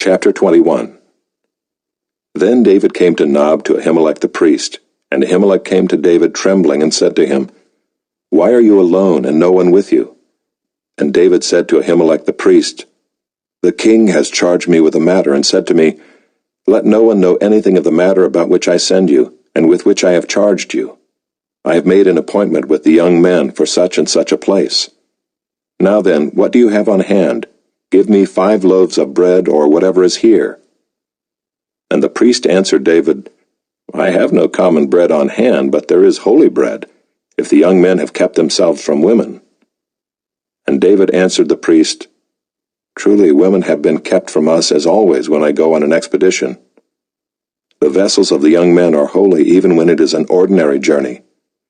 Chapter 21. Then David came to Nob to Ahimelech the priest, and Ahimelech came to David trembling and said to him, Why are you alone and no one with you? And David said to Ahimelech the priest, The king has charged me with a matter and said to me, Let no one know anything of the matter about which I send you, and with which I have charged you. I have made an appointment with the young men for such and such a place. Now then, what do you have on hand? Give me 5 loaves of bread, or whatever is here. And the priest answered David, I have no common bread on hand, but there is holy bread, if the young men have kept themselves from women. And David answered the priest, Truly women have been kept from us as always when I go on an expedition. The vessels of the young men are holy even when it is an ordinary journey.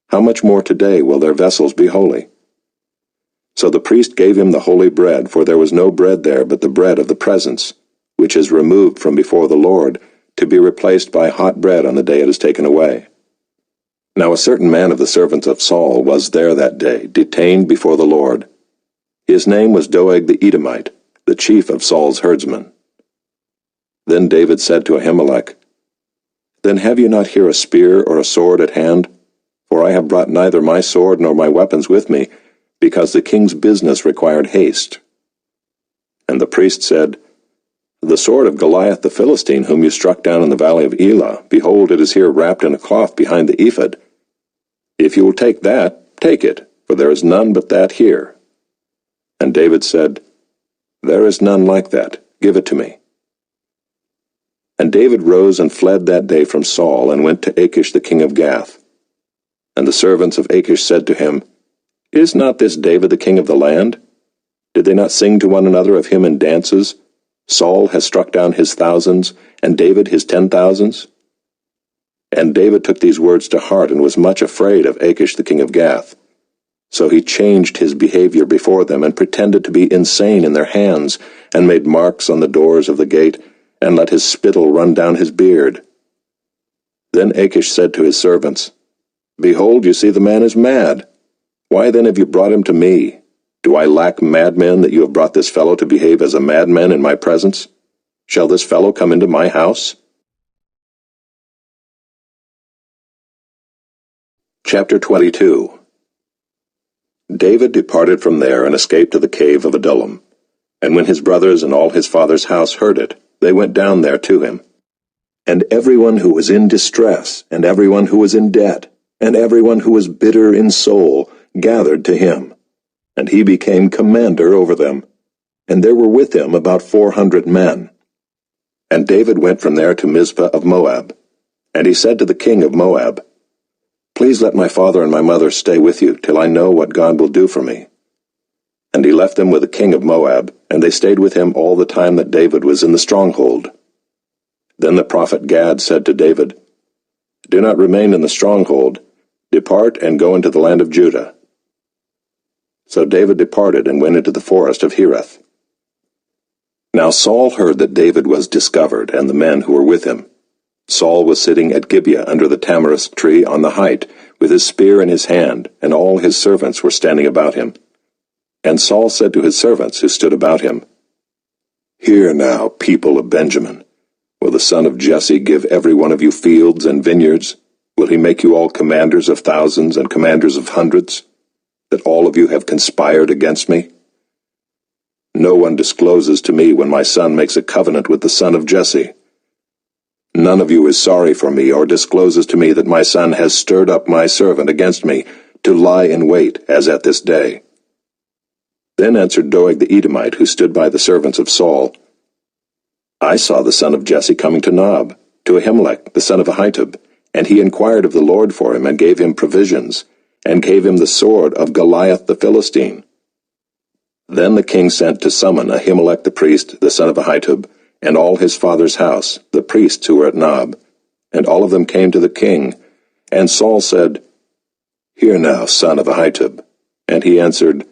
How much more today will their vessels be holy? So the priest gave him the holy bread, for there was no bread there but the bread of the presence, which is removed from before the Lord, to be replaced by hot bread on the day it is taken away. Now a certain man of the servants of Saul was there that day, detained before the Lord. His name was Doeg the Edomite, the chief of Saul's herdsmen. Then David said to Ahimelech, Then have you not here a spear or a sword at hand? For I have brought neither my sword nor my weapons with me, because the king's business required haste. And the priest said, The sword of Goliath the Philistine, whom you struck down in the valley of Elah, behold, it is here wrapped in a cloth behind the ephod. If you will take that, take it, for there is none but that here. And David said, There is none like that. Give it to me. And David rose and fled that day from Saul, and went to Achish the king of Gath. And the servants of Achish said to him, Is not this David the king of the land? Did they not sing to one another of him in dances? Saul has struck down his thousands, and David his 10,000s. And David took these words to heart, and was much afraid of Achish the king of Gath. So he changed his behavior before them, and pretended to be insane in their hands, and made marks on the doors of the gate, and let his spittle run down his beard. Then Achish said to his servants, Behold, you see the man is mad. Why then have you brought him to me? Do I lack madmen that you have brought this fellow to behave as a madman in my presence? Shall this fellow come into my house? Chapter 22. David departed from there and escaped to the cave of Adullam. And when his brothers and all his father's house heard it, they went down there to him. And everyone who was in distress, and everyone who was in debt, and everyone who was bitter in soul, gathered to him. And he became commander over them. And there were with him about 400 men. And David went from there to Mizpah of Moab. And he said to the king of Moab, Please let my father and my mother stay with you, till I know what God will do for me. And he left them with the king of Moab, and they stayed with him all the time that David was in the stronghold. Then the prophet Gad said to David, Do not remain in the stronghold. Depart and go into the land of Judah. So David departed and went into the forest of Hereth. Now Saul heard that David was discovered, and the men who were with him. Saul was sitting at Gibeah under the tamarisk tree on the height, with his spear in his hand, and all his servants were standing about him. And Saul said to his servants who stood about him, Hear now, people of Benjamin. Will the son of Jesse give every one of you fields and vineyards? Will he make you all commanders of thousands and commanders of hundreds, that all of you have conspired against me? No one discloses to me when my son makes a covenant with the son of Jesse. None of you is sorry for me, or discloses to me that my son has stirred up my servant against me, to lie in wait, as at this day. Then answered Doeg the Edomite, who stood by the servants of Saul, I saw the son of Jesse coming to Nob, to Ahimelech, the son of Ahitub, and he inquired of the Lord for him, and gave him provisions, and gave him the sword of Goliath the Philistine. Then the king sent to summon Ahimelech the priest, the son of Ahitub, and all his father's house, the priests who were at Nob, and all of them came to the king. And Saul said, Hear now, son of Ahitub. And he answered,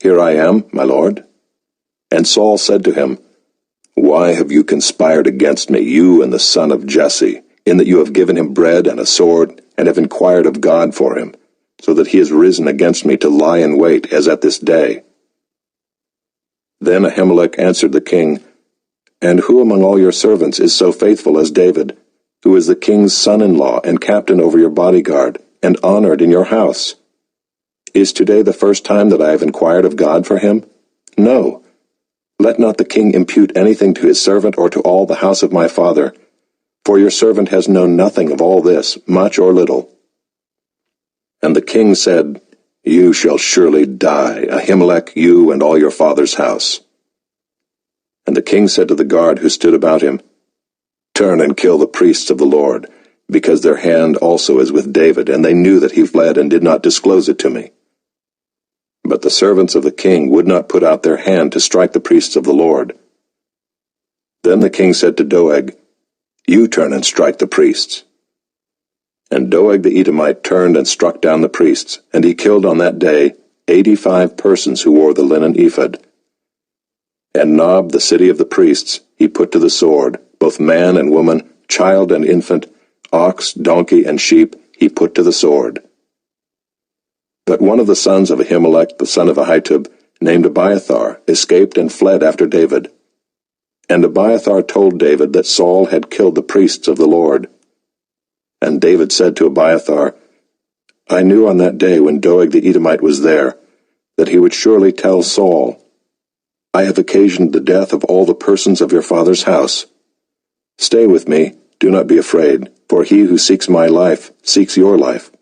Here I am, my lord. And Saul said to him, Why have you conspired against me, you and the son of Jesse, in that you have given him bread and a sword, and have inquired of God for him, so that he has risen against me to lie in wait, as at this day? Then Ahimelech answered the king, And who among all your servants is so faithful as David, who is the king's son-in-law and captain over your bodyguard, and honored in your house? Is today the first time that I have inquired of God for him? No. Let not the king impute anything to his servant or to all the house of my father, for your servant has known nothing of all this, much or little. And the king said, You shall surely die, Ahimelech, you and all your father's house. And the king said to the guard who stood about him, Turn and kill the priests of the Lord, because their hand also is with David, and they knew that he fled and did not disclose it to me. But the servants of the king would not put out their hand to strike the priests of the Lord. Then the king said to Doeg, You turn and strike the priests. And Doeg the Edomite turned and struck down the priests, and he killed on that day 85 persons who wore the linen ephod. And Nob, the city of the priests, he put to the sword, both man and woman, child and infant, ox, donkey, and sheep, he put to the sword. But one of the sons of Ahimelech, the son of Ahitub, named Abiathar, escaped and fled after David. And Abiathar told David that Saul had killed the priests of the Lord. And David said to Abiathar, I knew on that day when Doeg the Edomite was there, that he would surely tell Saul, I have occasioned the death of all the persons of your father's house. Stay with me, do not be afraid, for he who seeks my life seeks your life.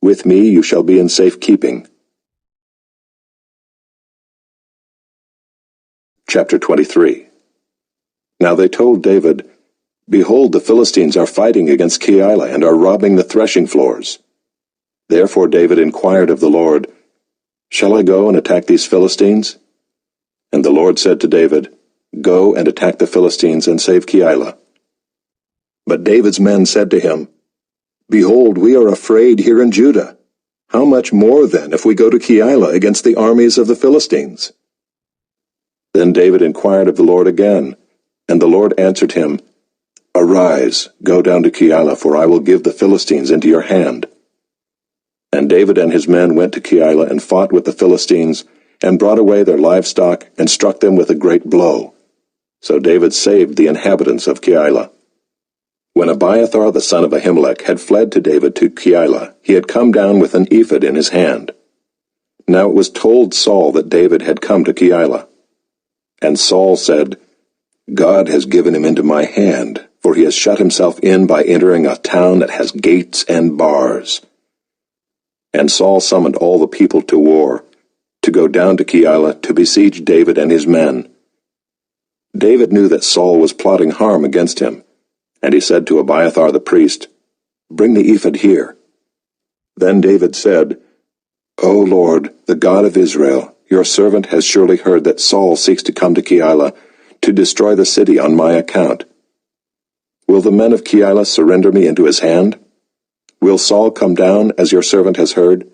With me you shall be in safe keeping. Chapter 23. Now they told David, Behold, the Philistines are fighting against Keilah and are robbing the threshing floors. Therefore David inquired of the Lord, Shall I go and attack these Philistines? And the Lord said to David, Go and attack the Philistines and save Keilah. But David's men said to him, Behold, we are afraid here in Judah. How much more then if we go to Keilah against the armies of the Philistines? Then David inquired of the Lord again, and the Lord answered him, Arise, go down to Keilah, for I will give the Philistines into your hand. And David and his men went to Keilah and fought with the Philistines, and brought away their livestock, and struck them with a great blow. So David saved the inhabitants of Keilah. When Abiathar the son of Ahimelech had fled to David to Keilah, he had come down with an ephod in his hand. Now it was told Saul that David had come to Keilah. And Saul said, God has given him into my hand, for he has shut himself in by entering a town that has gates and bars. And Saul summoned all the people to war, to go down to Keilah to besiege David and his men. David knew that Saul was plotting harm against him, and he said to Abiathar the priest, Bring the ephod here. Then David said, O Lord, the God of Israel, your servant has surely heard that Saul seeks to come to Keilah to destroy the city on my account. Will the men of Keilah surrender me into his hand? Will Saul come down, as your servant has heard?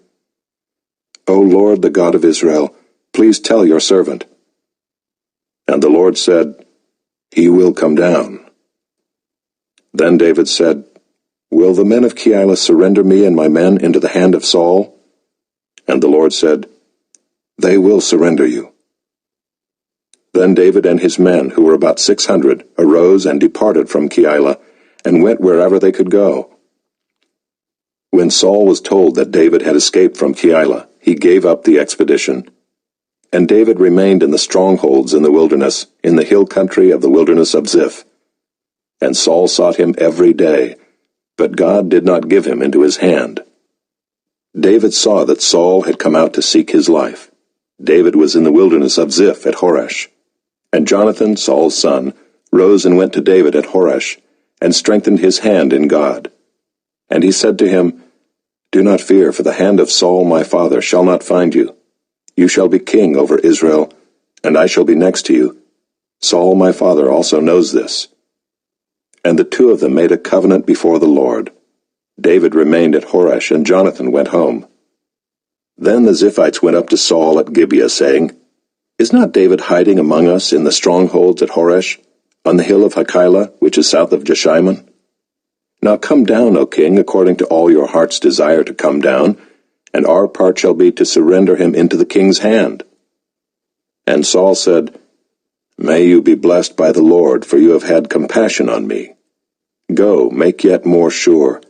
O Lord, the God of Israel, please tell your servant. And the Lord said, He will come down. Then David said, Will the men of Keilah surrender me and my men into the hand of Saul? And the Lord said, They will surrender you. Then David and his men, who were about 600, arose and departed from Keilah, and went wherever they could go. When Saul was told that David had escaped from Keilah, he gave up the expedition. And David remained in the strongholds in the wilderness, in the hill country of the wilderness of Ziph. And Saul sought him every day, but God did not give him into his hand. David saw that Saul had come out to seek his life. David was in the wilderness of Ziph at Horesh. And Jonathan, Saul's son, rose and went to David at Horesh, and strengthened his hand in God. And he said to him, Do not fear, for the hand of Saul my father shall not find you. You shall be king over Israel, and I shall be next to you. Saul my father also knows this. And the two of them made a covenant before the Lord. David remained at Horesh, and Jonathan went home. Then the Ziphites went up to Saul at Gibeah, saying, Is not David hiding among us in the strongholds at Horesh, on the hill of Hachilah, which is south of Jeshimon? Now come down, O king, according to all your heart's desire to come down, and our part shall be to surrender him into the king's hand. And Saul said, May you be blessed by the Lord, for you have had compassion on me. Go, make yet more sure.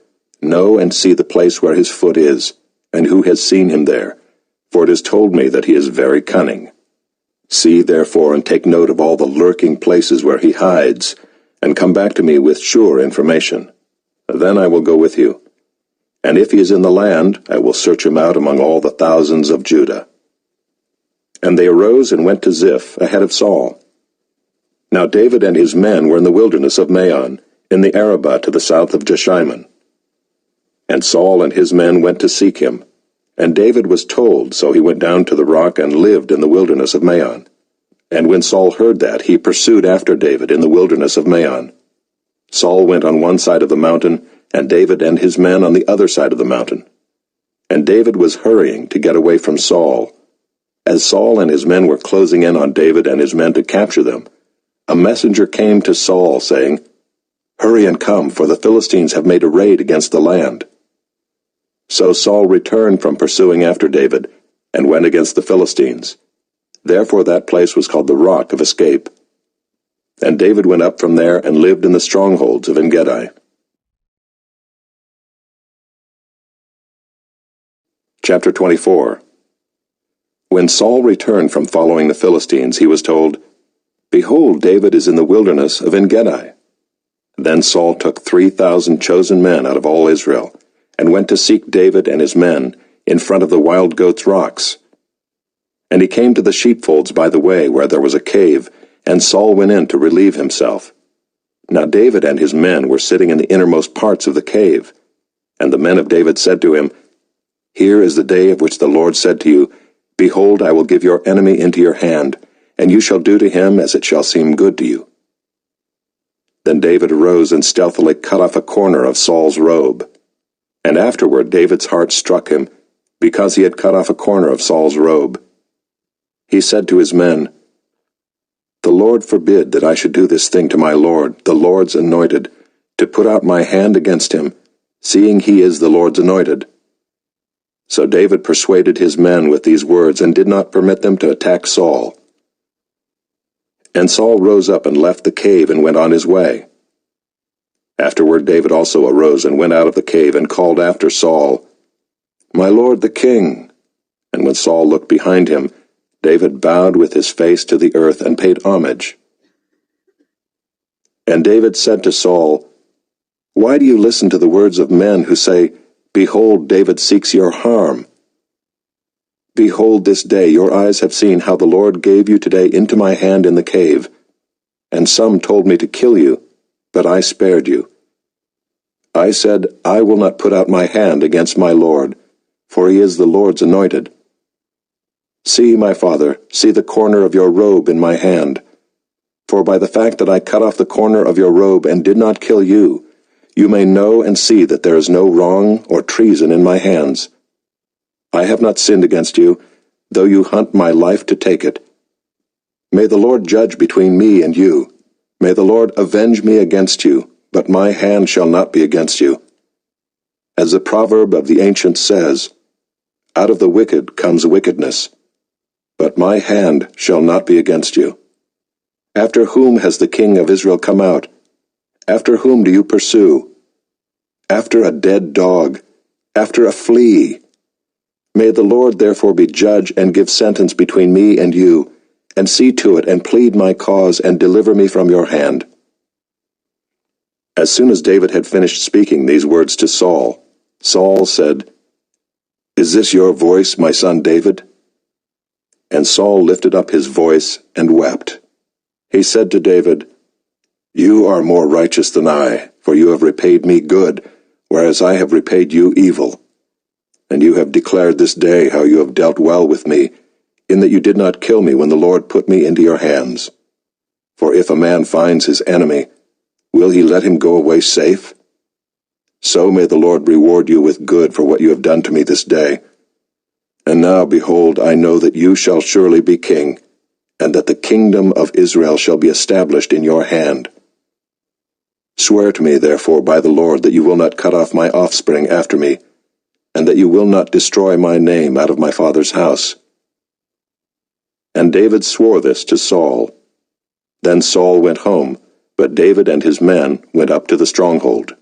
Know and see the place where his foot is, and who has seen him there, for it is told me that he is very cunning. See, therefore, and take note of all the lurking places where he hides, and come back to me with sure information. Then I will go with you. And if he is in the land, I will search him out among all the thousands of Judah. And they arose and went to Ziph ahead of Saul. Now David and his men were in the wilderness of Maon, in the Arabah to the south of Jeshimon. And Saul and his men went to seek him. And David was told, so he went down to the rock and lived in the wilderness of Maon. And when Saul heard that, he pursued after David in the wilderness of Maon. Saul went on one side of the mountain, and David and his men on the other side of the mountain. And David was hurrying to get away from Saul. As Saul and his men were closing in on David and his men to capture them, a messenger came to Saul, saying, "Hurry and come, for the Philistines have made a raid against the land." So Saul returned from pursuing after David, and went against the Philistines. Therefore that place was called the Rock of Escape. And David went up from there and lived in the strongholds of En-gedi. Chapter 24. When Saul returned from following the Philistines, he was told, "Behold, David is in the wilderness of En-gedi." Then Saul took 3,000 chosen men out of all Israel, and went to seek David and his men in front of the wild goats' rocks. And he came to the sheepfolds by the way, where there was a cave, and Saul went in to relieve himself. Now David and his men were sitting in the innermost parts of the cave. And the men of David said to him, "Here is the day of which the Lord said to you, Behold, I will give your enemy into your hand, and you shall do to him as it shall seem good to you." Then David arose and stealthily cut off a corner of Saul's robe. And afterward David's heart struck him, because he had cut off a corner of Saul's robe. He said to his men, "The Lord forbid that I should do this thing to my Lord, the Lord's anointed, to put out my hand against him, seeing he is the Lord's anointed." So David persuaded his men with these words, and did not permit them to attack Saul. And Saul rose up and left the cave and went on his way. Afterward David also arose and went out of the cave and called after Saul, "My lord the king." And when Saul looked behind him, David bowed with his face to the earth and paid homage. And David said to Saul, "Why do you listen to the words of men who say, 'Behold, David seeks your harm'? Behold, this day your eyes have seen how the Lord gave you today into my hand in the cave, and some told me to kill you, but I spared you. I said, I will not put out my hand against my Lord, for he is the Lord's anointed. See, my father, see the corner of your robe in my hand. For by the fact that I cut off the corner of your robe and did not kill you, you may know and see that there is no wrong or treason in my hands. I have not sinned against you, though you hunt my life to take it. May the Lord judge between me and you. May the Lord avenge me against you, but my hand shall not be against you. As the proverb of the ancients says, Out of the wicked comes wickedness, but my hand shall not be against you. After whom has the king of Israel come out? After whom do you pursue? After a dead dog, after a flea. May the Lord therefore be judge and give sentence between me and you, and see to it and plead my cause and deliver me from your hand." As soon as David had finished speaking these words to Saul, Saul said, "Is this your voice, my son David?" And Saul lifted up his voice and wept. He said to David, "You are more righteous than I, for you have repaid me good, whereas I have repaid you evil. And you have declared this day how you have dealt well with me, in that you did not kill me when the Lord put me into your hands. For if a man finds his enemy, will he let him go away safe? So may the Lord reward you with good for what you have done to me this day. And now, behold, I know that you shall surely be king, and that the kingdom of Israel shall be established in your hand. Swear to me, therefore, by the Lord, that you will not cut off my offspring after me, and that you will not destroy my name out of my father's house." And David swore this to Saul. Then Saul went home, but David and his men went up to the stronghold.